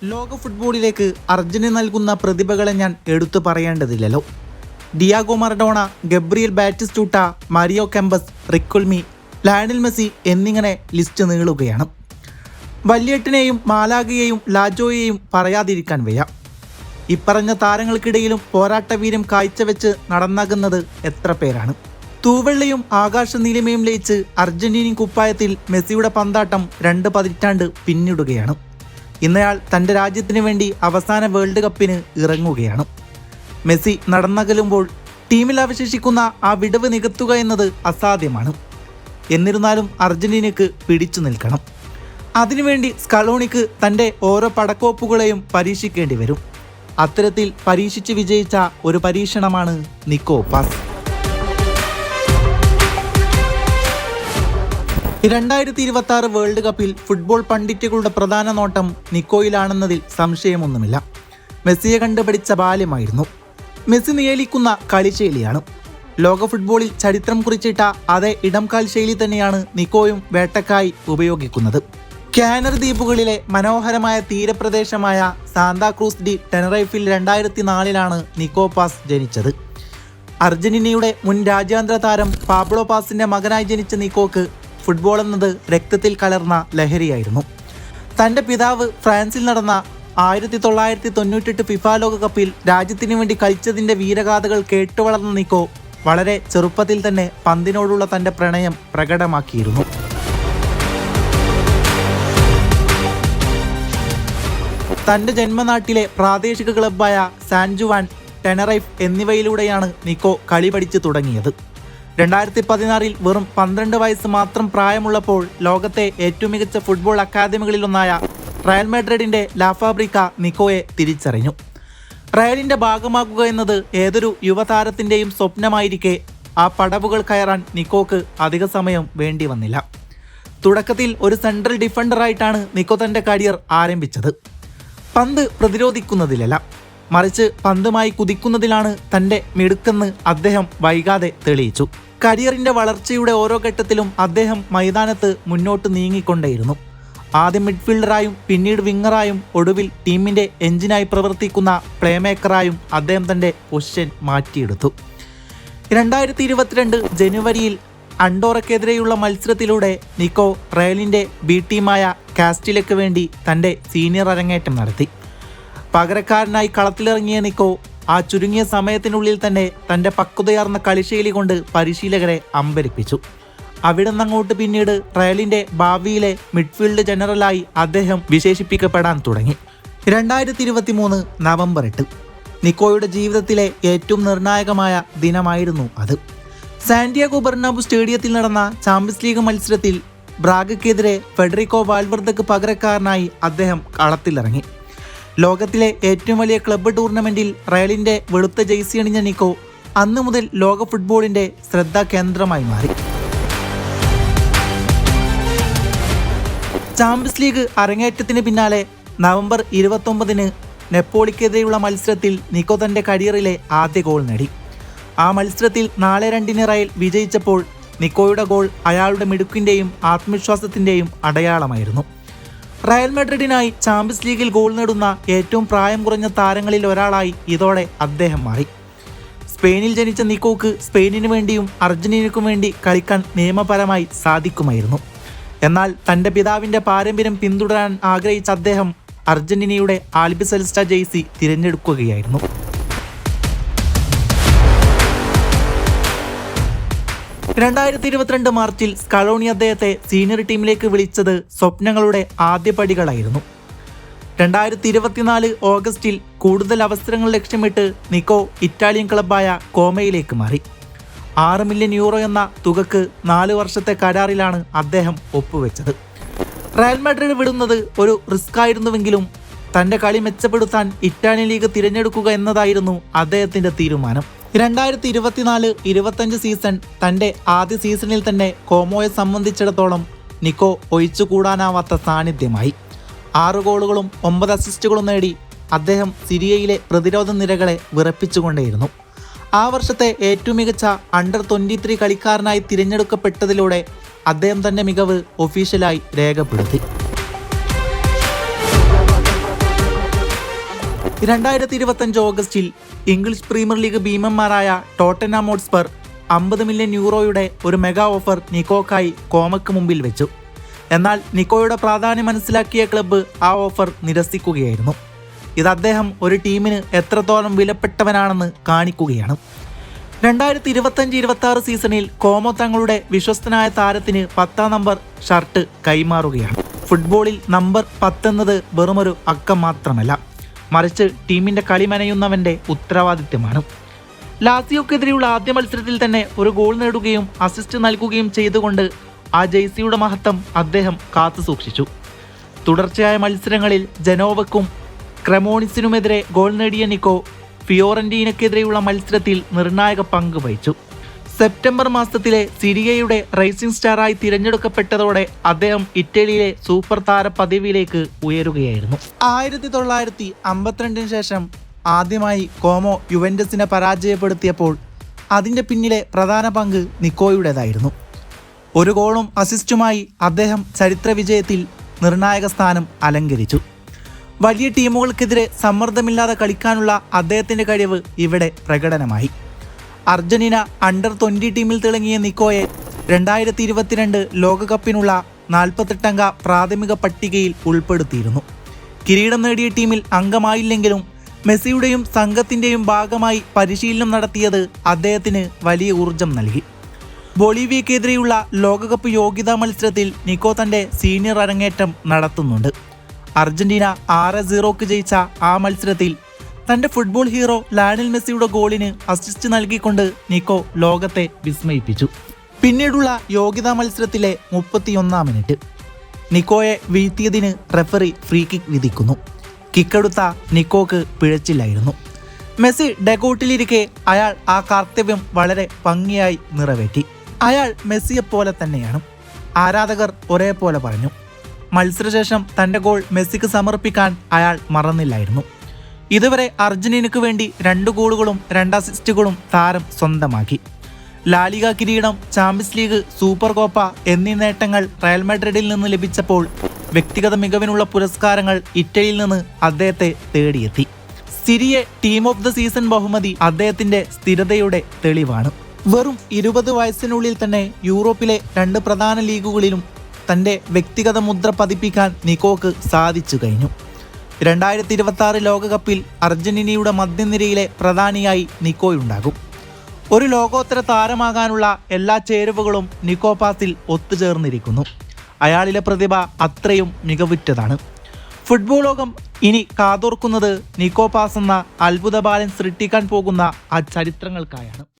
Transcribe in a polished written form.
ലോക ഫുട്ബോളിലേക്ക് അർജന്റീന നൽകുന്ന പ്രതിഭകളെ ഞാൻ എടുത്തു പറയേണ്ടതില്ലല്ലോ. Diego Maradona, Gabriel Batistuta, Mario Kempes, Riquelme, Lionel Messi എന്നിങ്ങനെ ലിസ്റ്റ് നീളുകയാണ്. വല്യേട്ടനെയും മാലാഗയെയും ലാജോയെയും പറയാതിരിക്കാൻ വയ്യ. ഇപ്പറഞ്ഞ താരങ്ങൾക്കിടയിലും പോരാട്ടവീര്യം കാഴ്ചവെച്ച് നടന്നാകുന്നത് എത്ര പേരാണ്. തൂവെള്ളയും ആകാശ നീലിമയും ലയിച്ച് അർജന്റീനിയൻ കുപ്പായത്തിൽ മെസ്സിയുടെ പന്താട്ടം 2 പതിറ്റാണ്ട് പിന്നിടുകയാണ്. ഇന്നയാൾ തൻ്റെ രാജ്യത്തിന് വേണ്ടി അവസാന വേൾഡ് കപ്പിന് ഇറങ്ങുകയാണ്. മെസ്സി നടന്നകലുമ്പോൾ ടീമിൽ അവശേഷിക്കുന്ന ആ വിടവ് നികത്തുക എന്നത് അസാധ്യമാണ്. എന്നിരുന്നാലും അർജന്റീനയ്ക്ക് പിടിച്ചു നിൽക്കണം. അതിനുവേണ്ടി സ്കലോണിക്ക് തൻ്റെ ഓരോ പടക്കോപ്പുകളെയും പരീക്ഷിക്കേണ്ടി വരും. അത്തരത്തിൽ പരീക്ഷിച്ച് വിജയിച്ച ഒരു പരീക്ഷണമാണ് നിക്കോ പാസ്. 2026 വേൾഡ് കപ്പിൽ ഫുട്ബോൾ പണ്ഡിറ്റുകളുടെ പ്രധാന നോട്ടം നിക്കോയിലാണെന്നതിൽ സംശയമൊന്നുമില്ല. മെസ്സിയെ കണ്ടുപിടിച്ച ബാല്യമായിരുന്നു. മെസ്സി നിയലിക്കുന്ന കളിശൈലിയാണ്. ലോക ഫുട്ബോളിൽ ചരിത്രം കുറിച്ചിട്ട അതേ ഇടംകാൽ ശൈലി തന്നെയാണ് നിക്കോയും വേട്ടക്കായി ഉപയോഗിക്കുന്നത്. കാനറി ദ്വീപുകളിലെ മനോഹരമായ തീരപ്രദേശമായ സാന്താക്രൂസ് ഡി ടെനറൈഫിൽ 2004 നിക്കോ പാസ് ജനിച്ചത്. അർജന്റീനയുടെ മുൻ രാജ്യാന്തര താരം പാബ്ലോ പാസിന്റെ മകനായി ജനിച്ച നിക്കോക്ക് ഫുട്ബോൾ എന്നത് രക്തത്തിൽ കലർന്ന ലഹരിയായിരുന്നു. തൻ്റെ പിതാവ് ഫ്രാൻസിൽ നടന്ന 1998 ഫിഫ ലോകകപ്പിൽ രാജ്യത്തിനു വേണ്ടി കളിച്ചതിൻ്റെ വീരഗാഥകൾ കേട്ടുവളർന്ന നിക്കോ വളരെ ചെറുപ്പത്തിൽ തന്നെ പന്തിനോടുള്ള തൻ്റെ പ്രണയം പ്രകടമാക്കിയിരുന്നു. തൻ്റെ ജന്മനാട്ടിലെ പ്രാദേശിക ക്ലബ്ബായ സാൻ ജുവാൻ, ടെനറൈഫ് എന്നിവയിലൂടെയാണ് നിക്കോ കളി പഠിച്ചു തുടങ്ങിയത്. 2016 വെറും 12 വയസ്സ് മാത്രം പ്രായമുള്ളപ്പോൾ ലോകത്തെ ഏറ്റവും മികച്ച ഫുട്ബോൾ അക്കാദമികളിലൊന്നായ റയൽ മാഡ്രിഡിന്റെ ലാ ഫാബ്രിക്ക നിക്കോയെ തിരിച്ചറിഞ്ഞു. റയലിന്റെ ഭാഗമാകുക എന്നത് ഏതൊരു യുവതാരത്തിന്റെയും സ്വപ്നമായിരിക്കെ ആ പടവുകൾ കയറാൻ നിക്കോക്ക് അധിക സമയം വേണ്ടി വന്നില്ല. തുടക്കത്തിൽ ഒരു സെൻട്രൽ ഡിഫൻഡറായിട്ടാണ് നിക്കോ തന്റെ കരിയർ ആരംഭിച്ചത്. പന്ത് പ്രതിരോധിക്കുന്നതിലല്ല, മറിച്ച് പന്തുമായി കുതിക്കുന്നതിലാണ് തൻ്റെ മിടുക്കെന്ന് അദ്ദേഹം വൈകാതെ തെളിയിച്ചു. കരിയറിന്റെ വളർച്ചയുടെ ഓരോ ഘട്ടത്തിലും അദ്ദേഹം മൈതാനത്ത് മുന്നോട്ട് നീങ്ങിക്കൊണ്ടേയിരുന്നു. ആദ്യം മിഡ്ഫീൽഡറായും പിന്നീട് വിങ്ങറായും ഒടുവിൽ ടീമിന്റെ എഞ്ചിനായി പ്രവർത്തിക്കുന്ന പ്ലേമേക്കറായും അദ്ദേഹം തൻ്റെ പൊസിഷൻ മാറ്റിയെടുത്തു. 2022 ജനുവരിയിൽ അണ്ടോറയ്ക്കെതിരെയുള്ള മത്സരത്തിലൂടെ നിക്കോ റയലിന്റെ ബി ടീമായ കാസ്റ്റിലേക്ക് വേണ്ടി തൻ്റെ സീനിയർ അരങ്ങേറ്റം നടത്തി. പകരക്കാരനായി കളത്തിലിറങ്ങിയ നിക്കോ ആ ചുരുങ്ങിയ സമയത്തിനുള്ളിൽ തന്നെ തൻ്റെ പക്വതയാർന്ന കളിശൈലി കൊണ്ട് പരിശീലകരെ അമ്പരിപ്പിച്ചു. അവിടെ നിന്നങ്ങോട്ട് പിന്നീട് റയലിന്റെ ഭാവിയിലെ മിഡ്ഫീൽഡ് ജനറലായി അദ്ദേഹം വിശേഷിപ്പിക്കപ്പെടാൻ തുടങ്ങി. 2023 നവംബർ 8 നിക്കോയുടെ ജീവിതത്തിലെ ഏറ്റവും നിർണായകമായ ദിനമായിരുന്നു അത്. സാന്റിയാഗോ ബെർണാബു സ്റ്റേഡിയത്തിൽ നടന്ന ചാമ്പ്യൻസ് ലീഗ് മത്സരത്തിൽ ബ്രാഗയ്ക്കെതിരെ ഫെഡറിക്കോ വാൽവർദക്ക് പകരക്കാരനായി അദ്ദേഹം കളത്തിലിറങ്ങി. ലോകത്തിലെ ഏറ്റവും വലിയ ക്ലബ്ബ് ടൂർണമെന്റിൽ റയലിന്റെ വെളുത്ത ജെയ്സി അണിഞ്ഞ നിക്കോ അന്നു മുതൽ ലോക ഫുട്ബോളിന്റെ ശ്രദ്ധാ കേന്ദ്രമായി മാറി. ചാമ്പ്യൻസ് ലീഗ് അരങ്ങേറ്റത്തിന് പിന്നാലെ നവംബർ 29 നെപ്പോളിക്കെതിരെയുള്ള മത്സരത്തിൽ നിക്കോ തന്റെ കരിയറിലെ ആദ്യ ഗോൾ നേടി. ആ മത്സരത്തിൽ 4-2 റയൽ വിജയിച്ചപ്പോൾ നിക്കോയുടെ ഗോൾ അയാളുടെ മിടുക്കിന്റെയും ആത്മവിശ്വാസത്തിന്റെയും അടയാളമായിരുന്നു. റയൽ മാഡ്രിഡിനായി ചാമ്പ്യൻസ് ലീഗിൽ ഗോൾ നേടുന്ന ഏറ്റവും പ്രായം കുറഞ്ഞ താരങ്ങളിൽ ഒരാളായി ഇതോടെ അദ്ദേഹം മാറി. സ്പെയിനിൽ ജനിച്ച നിക്കോക്ക് സ്പെയിനിനു വേണ്ടിയും അർജന്റീനയ്ക്കും വേണ്ടി കളിക്കാൻ നിയമപരമായി സാധിക്കുമായിരുന്നു. എന്നാൽ തൻ്റെ പിതാവിൻ്റെ പാരമ്പര്യം പിന്തുടരാൻ ആഗ്രഹിച്ച അദ്ദേഹം അർജന്റീനയുടെ ആൽബിസെൽസ്റ്റ ജെയ്സി തിരഞ്ഞെടുക്കുകയായിരുന്നു. 2022 മാർച്ചിൽ സ്കലോണി അദ്ദേഹത്തെ സീനിയർ ടീമിലേക്ക് വിളിച്ചത് സ്വപ്നങ്ങളുടെ ആദ്യ പടികളായിരുന്നു. 2024 ഓഗസ്റ്റിൽ കൂടുതൽ അവസരങ്ങൾ ലക്ഷ്യമിട്ട് നിക്കോ ഇറ്റാലിയൻ ക്ലബ്ബായ കോമയിലേക്ക് മാറി. 6 മില്യൺ യൂറോ എന്ന തുകക്ക് 4 വർഷത്തെ കരാറിലാണ് അദ്ദേഹം ഒപ്പുവെച്ചത്. റയൽ മാഡ്രിഡ് വിടുന്നത് ഒരു റിസ്ക് ആയിരുന്നുവെങ്കിലും തൻ്റെ കളി മെച്ചപ്പെടുത്താൻ ഇറ്റാലിയൻ ലീഗ് തിരഞ്ഞെടുക്കുക എന്നതായിരുന്നു അദ്ദേഹത്തിൻ്റെ തീരുമാനം. 2024-25 സീസൺ തൻ്റെ ആദ്യ സീസണിൽ തന്നെ കോമോയെ സംബന്ധിച്ചിടത്തോളം നിക്കോ ഒഴിച്ചുകൂടാനാവാത്ത സാന്നിധ്യമായി. 6 ഗോളുകളും 9 അസിസ്റ്റുകളും നേടി അദ്ദേഹം സിരിയയിലെ പ്രതിരോധ നിരകളെ വിറപ്പിച്ചുകൊണ്ടേയിരുന്നു. ആ വർഷത്തെ ഏറ്റവും മികച്ച അണ്ടർ 23 കളിക്കാരനായി തിരഞ്ഞെടുക്കപ്പെട്ടതിലൂടെ അദ്ദേഹം തൻ്റെ മികവ് ഒഫീഷ്യലായി രേഖപ്പെടുത്തി. 2025 ഓഗസ്റ്റിൽ ഇംഗ്ലീഷ് പ്രീമിയർ ലീഗ് ഭീമന്മാരായ ടോട്ടൻഹാം ഹോട്ട്സ്പർ 50 മില്യൺ യൂറോയുടെ ഒരു മെഗാ ഓഫർ നിക്കോക്കായി കോമയ്ക്ക് മുമ്പിൽ വെച്ചു. എന്നാൽ നിക്കോയുടെ പ്രാധാന്യം മനസ്സിലാക്കിയ ക്ലബ്ബ് ആ ഓഫർ നിരസിക്കുകയായിരുന്നു. ഇത് അദ്ദേഹം ഒരു ടീമിന് എത്രത്തോളം വിലപ്പെട്ടവനാണെന്ന് കാണിക്കുകയാണ്. 2025-26 സീസണിൽ കോമോ തങ്ങളുടെ വിശ്വസ്തനായ താരത്തിന് 10ാം നമ്പർ ഷർട്ട് കൈമാറുകയാണ്. ഫുട്ബോളിൽ നമ്പർ 10 എന്നത് വെറുമൊരു അക്കം മാത്രമല്ല, മറിച്ച് ടീമിന്റെ കളി മെനയുന്നവന്റെ ഉത്തരവാദിത്തമാണ്. ലാസിയോക്കെതിരെയുള്ള ആദ്യ മത്സരത്തിൽ തന്നെ ഒരു ഗോൾ നേടുകയും അസിസ്റ്റ് നൽകുകയും ചെയ്തുകൊണ്ട് ആ ജേഴ്സിയുടെ മഹത്വം അദ്ദേഹം കാത്തുസൂക്ഷിച്ചു. തുടർച്ചയായ മത്സരങ്ങളിൽ ജനോവയ്ക്കും ക്രെമോണിസിനുമെതിരെ ഗോൾ നേടിയ നിക്കോ ഫിയോറന്റീനയ്ക്കെതിരെയുള്ള മത്സരത്തിൽ നിർണായക പങ്ക് വഹിച്ചു. സെപ്റ്റംബർ മാസത്തിലെ സിരിയയുടെ റൈസിംഗ് സ്റ്റാറായി തിരഞ്ഞെടുക്കപ്പെട്ടതോടെ അദ്ദേഹം ഇറ്റലിയിലെ സൂപ്പർ താര പദവിയിലേക്ക് ഉയരുകയായിരുന്നു. 1952 ശേഷം ആദ്യമായി കോമോ യുവന്റസിനെ പരാജയപ്പെടുത്തിയപ്പോൾ അതിൻ്റെ പിന്നിലെ പ്രധാന പങ്ക് നിക്കോയുടേതായിരുന്നു. ഒരു ഗോളും അസിസ്റ്റുമായി അദ്ദേഹം ചരിത്ര വിജയത്തിൽ നിർണായക സ്ഥാനം അലങ്കരിച്ചു. വലിയ ടീമുകൾക്കെതിരെ സമ്മർദ്ദമില്ലാതെ കളിക്കാനുള്ള അദ്ദേഹത്തിൻ്റെ കഴിവ് ഇവിടെ പ്രകടനമായി. അർജന്റീന അണ്ടർ 20 ടീമിൽ തിളങ്ങിയ നിക്കോയെ 2022 ലോകകപ്പിനുള്ള 48-അംഗ പ്രാഥമിക പട്ടികയിൽ ഉൾപ്പെടുത്തിയിരുന്നു. കിരീടം നേടിയ ടീമിൽ അംഗമായില്ലെങ്കിലും മെസ്സിയുടെയും സംഘത്തിൻ്റെയും ഭാഗമായി പരിശീലനം നടത്തിയത് അദ്ദേഹത്തിന് വലിയ ഊർജം നൽകി. ബൊളീവിയക്കെതിരെയുള്ള ലോകകപ്പ് യോഗ്യതാ മത്സരത്തിൽ നിക്കോ തൻ്റെ സീനിയർ അരങ്ങേറ്റം നടത്തുന്നുണ്ട്. അർജന്റീന 6-0 ജയിച്ച ആ മത്സരത്തിൽ തൻ്റെ ഫുട്ബോൾ ഹീറോ ലയണൽ മെസ്സിയുടെ ഗോളിന് അസിസ്റ്റ് നൽകിക്കൊണ്ട് നിക്കോ ലോകത്തെ വിസ്മയിപ്പിച്ചു. പിന്നീടുള്ള യോഗ്യതാ മത്സരത്തിലെ 31-ാം മിനിറ്റ് നിക്കോയെ വീഴ്ത്തിയതിന് റെഫറി ഫ്രീ കിക്ക് വിധിക്കുന്നു. കിക്കെടുത്ത നിക്കോക്ക് പിഴച്ചില്ലായിരുന്നു. മെസ്സി ഡെഗോട്ടിലിരിക്കെ അയാൾ ആ കർത്തവ്യം വളരെ ഭംഗിയായി നിറവേറ്റി. അയാൾ മെസ്സിയെപ്പോലെ തന്നെയാണ്, ആരാധകർ ഒരേപോലെ പറഞ്ഞു. മത്സരശേഷം തൻ്റെ ഗോൾ മെസ്സിക്ക് സമർപ്പിക്കാൻ അയാൾ മറന്നില്ലായിരുന്നു. ഇതുവരെ അർജന്റീനയ്ക്ക് വേണ്ടി 2 ഗോളുകളും 2 അസിസ്റ്റുകളും താരം സ്വന്തമാക്കി. ലാലിഗ കിരീടം, ചാമ്പ്യൻസ് ലീഗ്, സൂപ്പർ കോപ്പ എന്നീ നേട്ടങ്ങൾ റയൽ മാഡ്രിഡിൽ നിന്ന് ലഭിച്ചപ്പോൾ വ്യക്തിഗത മികവിനുള്ള പുരസ്കാരങ്ങൾ ഇറ്റലിയിൽ നിന്ന് അദ്ദേഹത്തെ തേടിയെത്തി. സിരിയെ ടീം ഓഫ് ദ സീസൺ ബഹുമതി അദ്ദേഹത്തിൻ്റെ സ്ഥിരതയുടെ തെളിവാണ്. വെറും 20 വയസ്സിനുള്ളിൽ തന്നെ യൂറോപ്പിലെ 2 പ്രധാന ലീഗുകളിലും തൻ്റെ വ്യക്തിഗത മുദ്ര പതിപ്പിക്കാൻ നിക്കോക്ക് സാധിച്ചു കഴിഞ്ഞു. 2026 ലോകകപ്പിൽ അർജന്റീനയുടെ മധ്യനിരയിലെ പ്രധാനിയായി നിക്കോയുണ്ടാകും. ഒരു ലോകോത്തര താരമാകാനുള്ള എല്ലാ ചേരുവകളും നിക്കോ പാസിൽ ഒത്തുചേർന്നിരിക്കുന്നു. അയാളിലെ പ്രതിഭ അത്രയും മികവുറ്റതാണ്. ഫുട്ബോൾ ലോകം ഇനി കാതോർക്കുന്നത് നിക്കോ പാസ് എന്ന അത്ഭുത ബാലൻ സൃഷ്ടിക്കാൻ പോകുന്ന ആ ചരിത്രങ്ങൾക്കായാണ്.